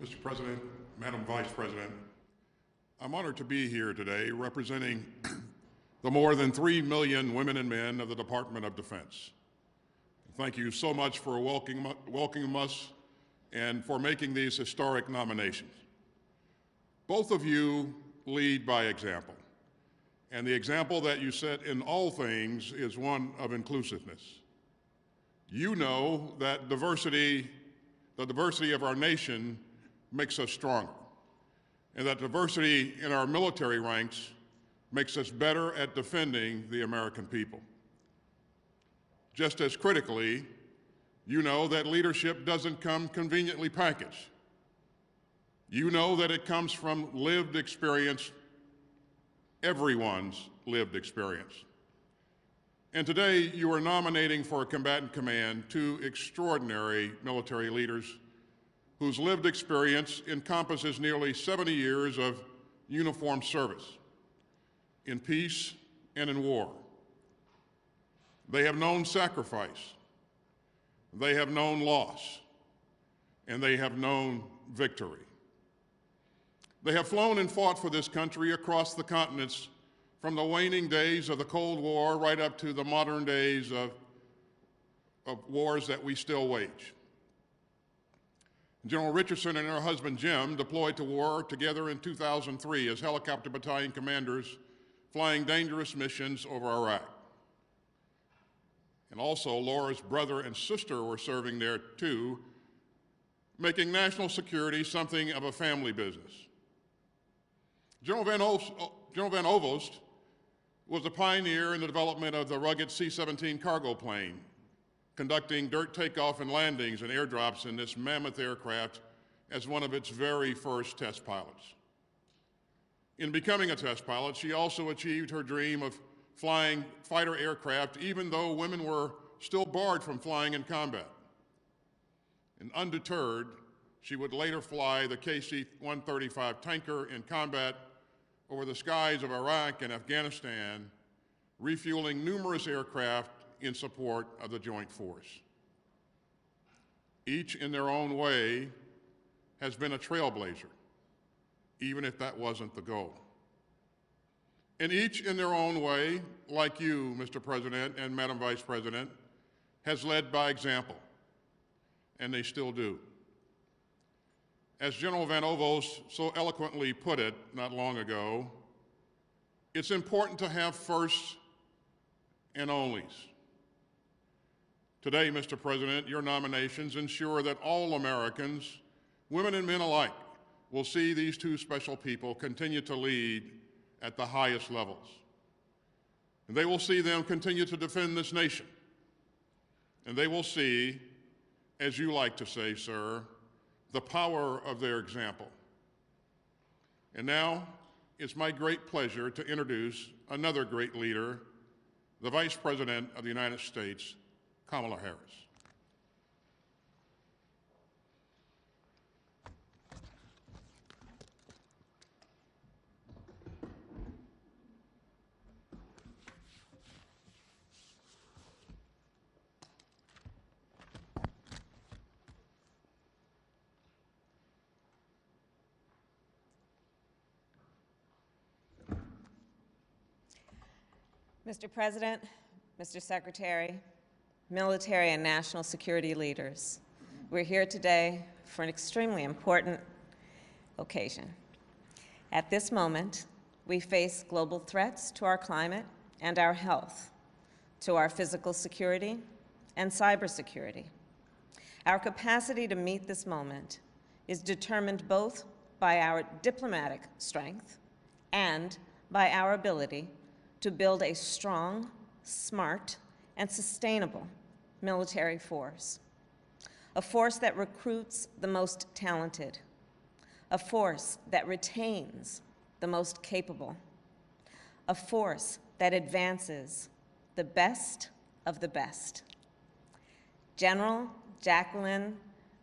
Mr. President, Madam Vice President, I'm honored to be here today representing the more than 3 million women and men of the Department of Defense. Thank you so much for welcoming us and for making these historic nominations. Both of you lead by example, and the example that you set in all things is one of inclusiveness. You know that the diversity of our nation makes us stronger, and that diversity in our military ranks makes us better at defending the American people. Just as critically, you know that leadership doesn't come conveniently packaged. You know that it comes from lived experience, everyone's lived experience. And today, you are nominating for a combatant command two extraordinary military leaders whose lived experience encompasses nearly 70 years of uniformed service in peace and in war. They have known sacrifice, they have known loss, and they have known victory. They have flown and fought for this country across the continents from the waning days of the Cold War right up to the modern days of wars that we still wage. General Richardson and her husband Jim deployed to war together in 2003 as helicopter battalion commanders flying dangerous missions over Iraq. And also, Laura's brother and sister were serving there too, making national security something of a family business. General Van Ovost was a pioneer in the development of the rugged C-17 cargo plane, conducting dirt takeoff and landings and airdrops in this mammoth aircraft as one of its very first test pilots. In becoming a test pilot, she also achieved her dream of flying fighter aircraft, even though women were still barred from flying in combat. And undeterred, she would later fly the KC-135 tanker in combat over the skies of Iraq and Afghanistan, refueling numerous aircraft in support of the joint force. Each in their own way has been a trailblazer, even if that wasn't the goal. And each in their own way, like you, Mr. President and Madam Vice President, has led by example, and they still do. As General Van Ovost so eloquently put it not long ago, it's important to have firsts and onlys. Today, Mr. President, your nominations ensure that all Americans, women and men alike, will see these two special people continue to lead at the highest levels. And they will see them continue to defend this nation. And they will see, as you like to say, sir, the power of their example. And now, it's my great pleasure to introduce another great leader, the Vice President of the United States, Kamala Harris. Mr. President, Mr. Secretary, military and national security leaders, we're here today for an extremely important occasion. At this moment, we face global threats to our climate and our health, to our physical security and cybersecurity. Our capacity to meet this moment is determined both by our diplomatic strength and by our ability to build a strong, smart, and sustainable military force. A force that recruits the most talented. A force that retains the most capable. A force that advances the best of the best. General Jacqueline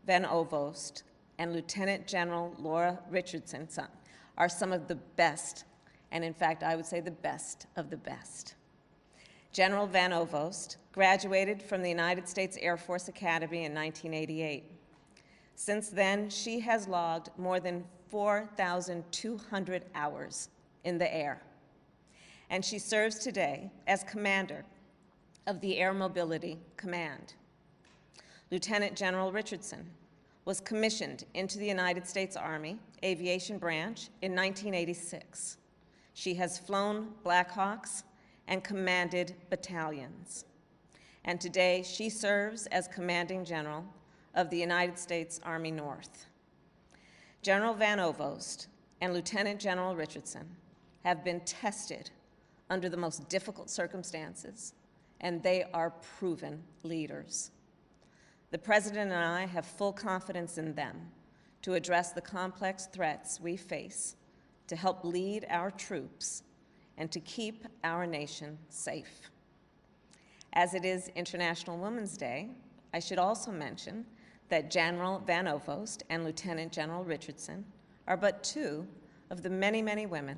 Van Ovost and Lieutenant General Laura Richardson are some of the best, and in fact, I would say the best of the best. General Van Ovost graduated from the United States Air Force Academy in 1988. Since then, she has logged more than 4,200 hours in the air, and she serves today as commander of the Air Mobility Command. Lieutenant General Richardson was commissioned into the United States Army Aviation Branch in 1986. She has flown Black Hawks and commanded battalions. And today she serves as Commanding General of the United States Army North. General Van Ovost and Lieutenant General Richardson have been tested under the most difficult circumstances, and they are proven leaders. The President and I have full confidence in them to address the complex threats we face, to help lead our troops, and to keep our nation safe. As it is International Women's Day, I should also mention that General Van Ovost and Lieutenant General Richardson are but two of the many, many women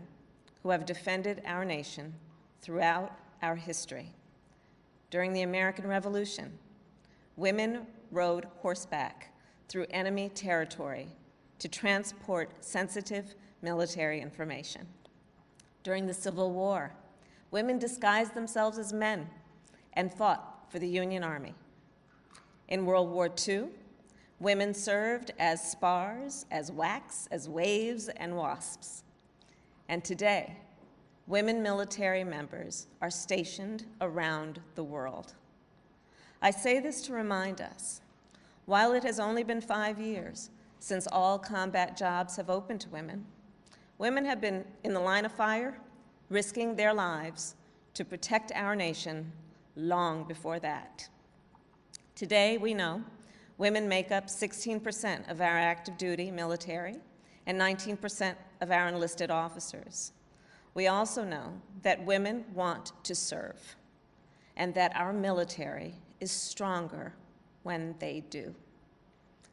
who have defended our nation throughout our history. During the American Revolution, women rode horseback through enemy territory to transport sensitive military information. During the Civil War, women disguised themselves as men and fought for the Union Army. In World War II, women served as spars, as whacks, as waves, and wasps. And today, women military members are stationed around the world. I say this to remind us, while it has only been 5 years since all combat jobs have opened to women, women have been in the line of fire, risking their lives to protect our nation long before that. Today, we know women make up 16% of our active duty military and 19% of our enlisted officers. We also know that women want to serve and that our military is stronger when they do.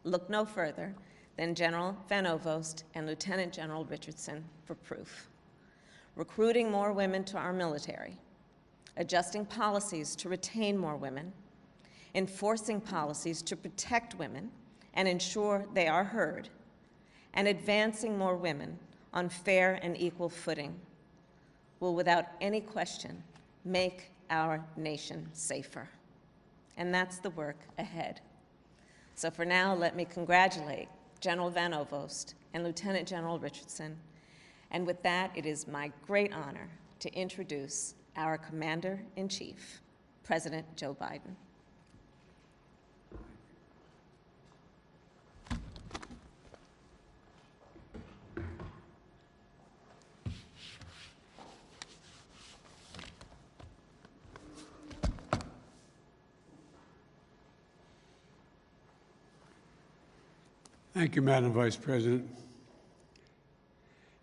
Look no further than General Van Ovost and Lieutenant General Richardson for proof. Recruiting more women to our military, adjusting policies to retain more women, enforcing policies to protect women and ensure they are heard, and advancing more women on fair and equal footing will without any question make our nation safer. And that's the work ahead. So for now, let me congratulate General Van Ovost and Lieutenant General Richardson. And with that, it is my great honor to introduce our Commander-in-Chief, President Joe Biden. Thank you, Madam Vice President.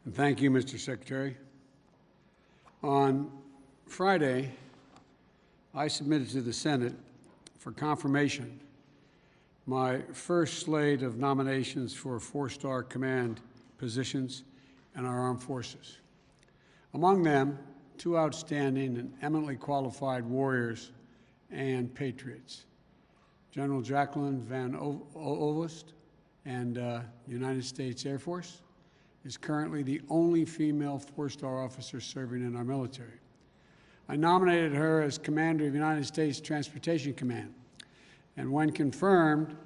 And thank you, Mr. Secretary. On Friday, I submitted to the Senate for confirmation my first slate of nominations for four-star command positions in our armed forces. Among them, two outstanding and eminently qualified warriors and patriots, General Jacqueline Van Ovost, and the United States Air Force, is currently the only female four-star officer serving in our military. I nominated her as Commander of the United States Transportation Command, and when confirmed,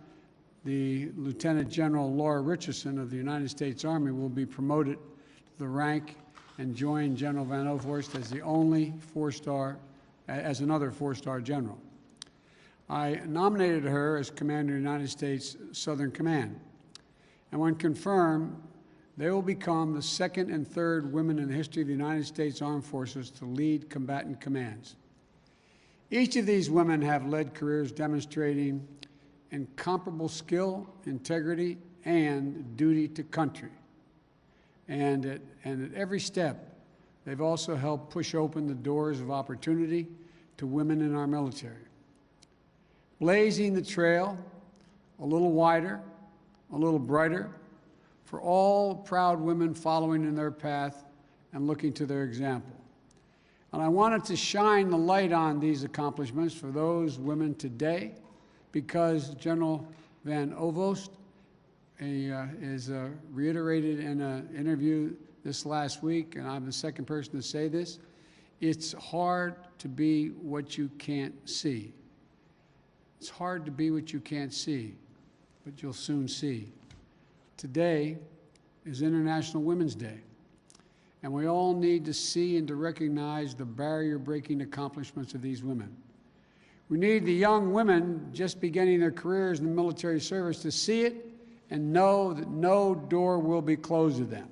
the Lieutenant General Laura Richardson of the United States Army will be promoted to the rank and join General Van Ovost as the only another four-star general. I nominated her as Commander of the United States Southern Command, and when confirmed, they will become the second and third women in the history of the United States Armed Forces to lead combatant commands. Each of these women have led careers demonstrating incomparable skill, integrity, and duty to country. And at every step, they've also helped push open the doors of opportunity to women in our military, blazing the trail a little wider, a little brighter, for all proud women following in their path and looking to their example. And I wanted to shine the light on these accomplishments for those women today, because General Van Ovost reiterated in an interview this last week, and I'm the second person to say this. It's hard to be what you can't see. It's hard to be what you can't see, but you'll soon see. Today is International Women's Day, and we all need to see and to recognize the barrier-breaking accomplishments of these women. We need the young women just beginning their careers in the military service to see it and know that no door will be closed to them.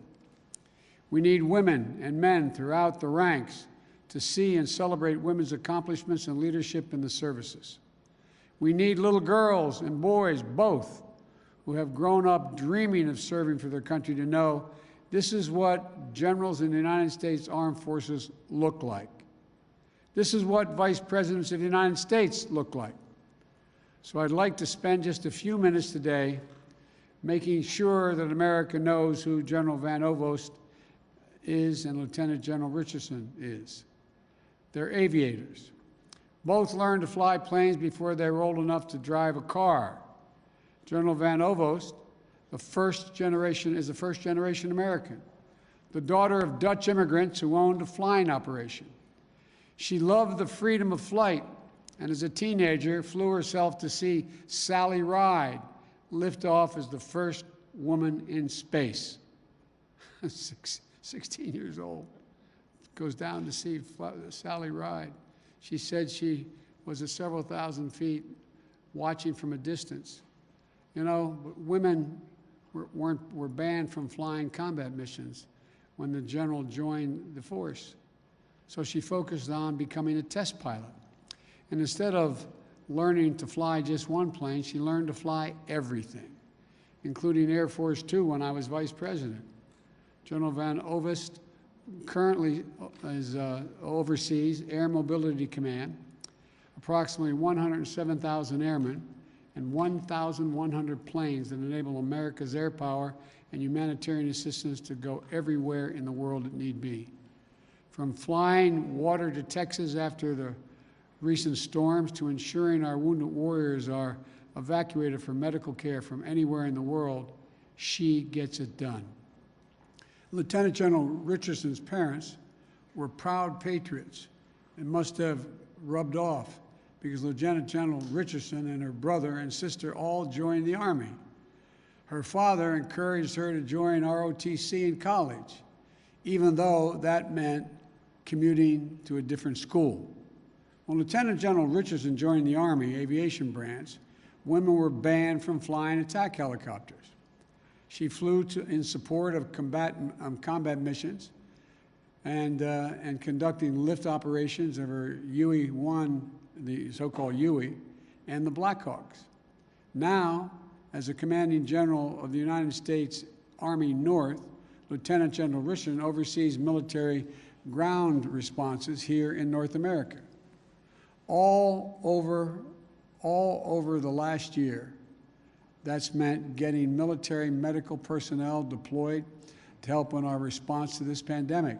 We need women and men throughout the ranks to see and celebrate women's accomplishments and leadership in the services. We need little girls and boys, both, who have grown up dreaming of serving for their country to know this is what generals in the United States Armed Forces look like. This is what vice presidents of the United States look like. So I'd like to spend just a few minutes today making sure that America knows who General Van Ovost is and Lieutenant General Richardson is. They're aviators. Both learned to fly planes before they were old enough to drive a car. General Van Ovost, is a first-generation American, the daughter of Dutch immigrants who owned a flying operation. She loved the freedom of flight, and as a teenager, flew herself to see Sally Ride lift off as the first woman in space. 16 years old, goes down to see Sally Ride. She said she was at several thousand feet watching from a distance. You know, women were banned from flying combat missions when the general joined the force. So she focused on becoming a test pilot. And instead of learning to fly just one plane, she learned to fly everything, including Air Force Two when I was vice president. General Van Ovost currently oversees Air Mobility Command, approximately 107,000 airmen, and 1,100 planes that enable America's air power and humanitarian assistance to go everywhere in the world it need be. From flying water to Texas after the recent storms to ensuring our wounded warriors are evacuated for medical care from anywhere in the world, she gets it done. Lieutenant General Richardson's parents were proud patriots and must have rubbed off because Lieutenant General Richardson and her brother and sister all joined the Army. Her father encouraged her to join ROTC in college, even though that meant commuting to a different school. When Lieutenant General Richardson joined the Army Aviation Branch, women were banned from flying attack helicopters. She flew in support of combat missions and conducting lift operations of her UE-1, the so-called UE, and the Blackhawks. Now, as a commanding general of the United States Army North, Lieutenant General Richardson oversees military ground responses here in North America. All over the last year, that's meant getting military medical personnel deployed to help in our response to this pandemic.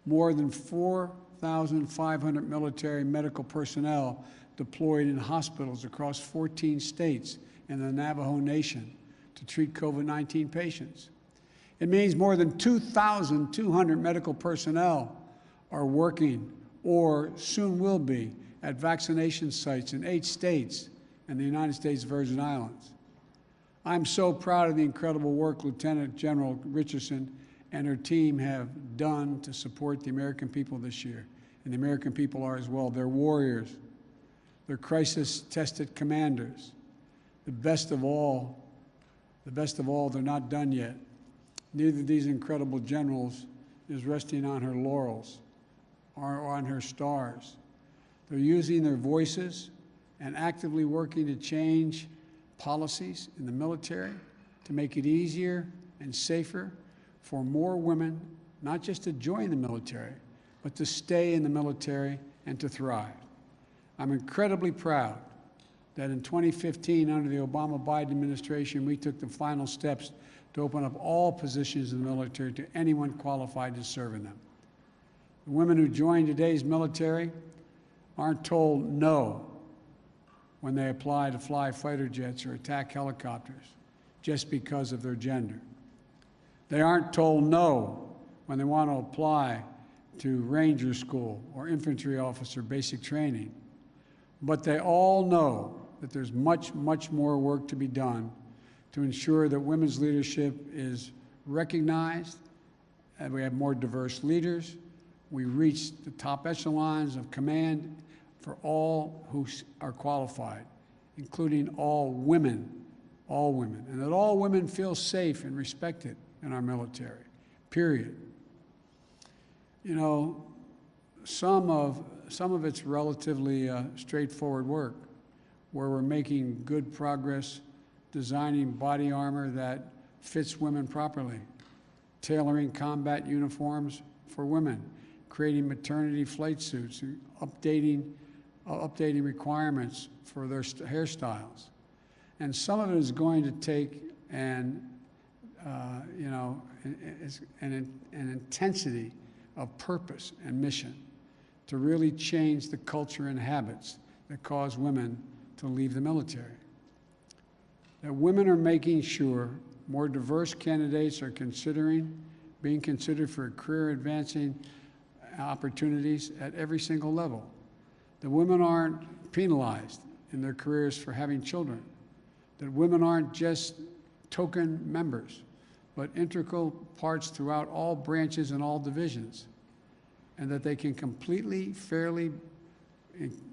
More than 4,500 military medical personnel deployed in hospitals across 14 states in the Navajo Nation to treat COVID-19 patients. It means more than 2,200 medical personnel are working or soon will be at vaccination sites in 8 states and the United States Virgin Islands. I'm so proud of the incredible work Lieutenant General Richardson and her team have done to support the American people this year, and the American people are as well. They're warriors. They're crisis-tested commanders. The best of all, they're not done yet. Neither of these incredible generals is resting on her laurels or on her stars. They're using their voices and actively working to change policies in the military to make it easier and safer for more women, not just to join the military, but to stay in the military and to thrive. I'm incredibly proud that in 2015, under the Obama-Biden administration, we took the final steps to open up all positions in the military to anyone qualified to serve in them. The women who join today's military aren't told no when they apply to fly fighter jets or attack helicopters. just because of their gender. They aren't told no when they want to apply to Ranger School or infantry officer basic training. But they all know that there's much, much more work to be done to ensure that women's leadership is recognized, and we have more diverse leaders. We reach the top echelons of command for all who are qualified, including all women, and that all women feel safe and respected in our military, period. You know, some of it's relatively straightforward work, where we're making good progress designing body armor that fits women properly, tailoring combat uniforms for women, creating maternity flight suits, and updating requirements for their hairstyles. And some of it is going to take an intensity of purpose and mission to really change the culture and habits that cause women to leave the military. That women are making sure more diverse candidates are being considered for career advancing opportunities at every single level. That women aren't penalized in their careers for having children. That women aren't just token members, but integral parts throughout all branches and all divisions. And that they can completely, fairly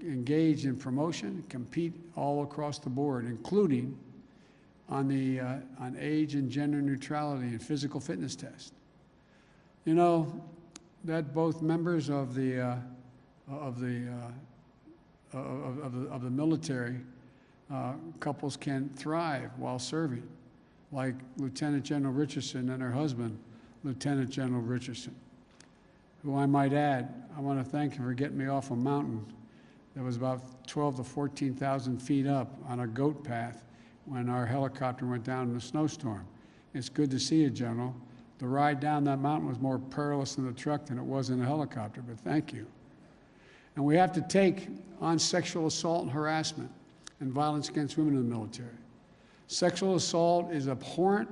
engage in promotion, compete all across the board, including on age and gender neutrality and physical fitness tests. You know, that both members of the military couples can thrive while serving, like Lieutenant General Richardson and her husband, Lieutenant General Richardson, who I might add, I want to thank him for getting me off a mountain that was about 12 to 14,000 feet up on a goat path when our helicopter went down in a snowstorm. It's good to see you, General. The ride down that mountain was more perilous in the truck than it was in the helicopter, but thank you. And we have to take on sexual assault and harassment and violence against women in the military. Sexual assault is abhorrent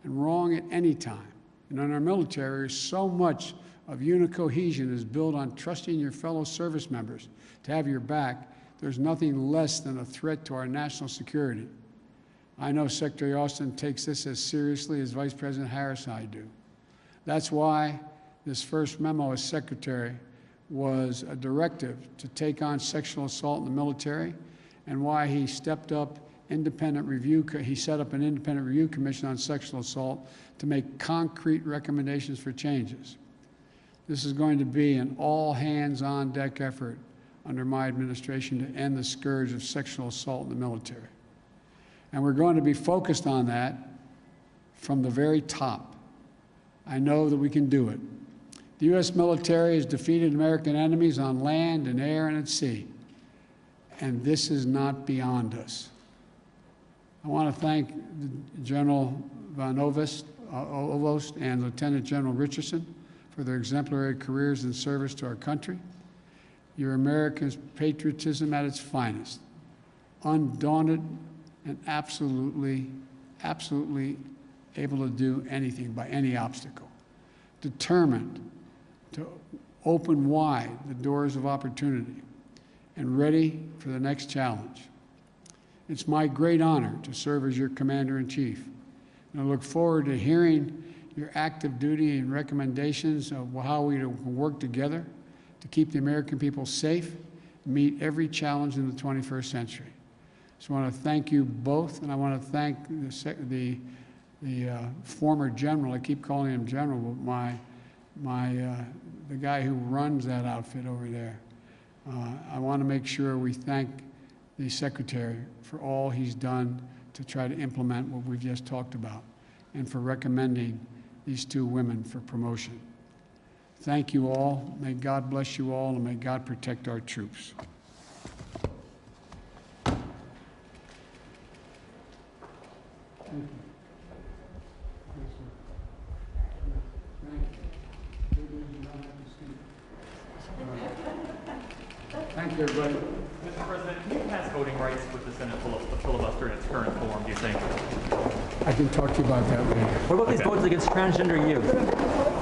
and wrong at any time. And in our military, so much of unit cohesion is built on trusting your fellow service members to have your back. There's nothing less than a threat to our national security. I know Secretary Austin takes this as seriously as Vice President Harris and I do. That's why this first memo as Secretary was a directive to take on sexual assault in the military, and why he stepped up independent review. He set up an independent review commission on sexual assault to make concrete recommendations for changes. This is going to be an all-hands-on-deck effort under my administration to end the scourge of sexual assault in the military. And we're going to be focused on that from the very top. I know that we can do it. The U.S. military has defeated American enemies on land and air and at sea, and this is not beyond us. I want to thank General Von Ovost and Lieutenant General Richardson for their exemplary careers in service to our country. Your Americans' patriotism at its finest, undaunted and absolutely able to do anything by any obstacle, determined to open wide the doors of opportunity, and ready for the next challenge. It's my great honor to serve as your Commander-in-Chief, and I look forward to hearing your active duty and recommendations of how we can work together to keep the American people safe, meet every challenge in the 21st century. So I want to thank you both, and I want to thank the former general. I keep calling him general, but the guy who runs that outfit over there. I want to make sure we thank the Secretary for all he's done to try to implement what we've just talked about, and for recommending these two women for promotion. Thank you all. May God bless you all, and may God protect our troops. Thank you. Thank you, everybody. Mr. President, can you pass voting rights with the Senate filibuster in its current form, do you think? I can talk to you about that later. What about these votes against transgender youth?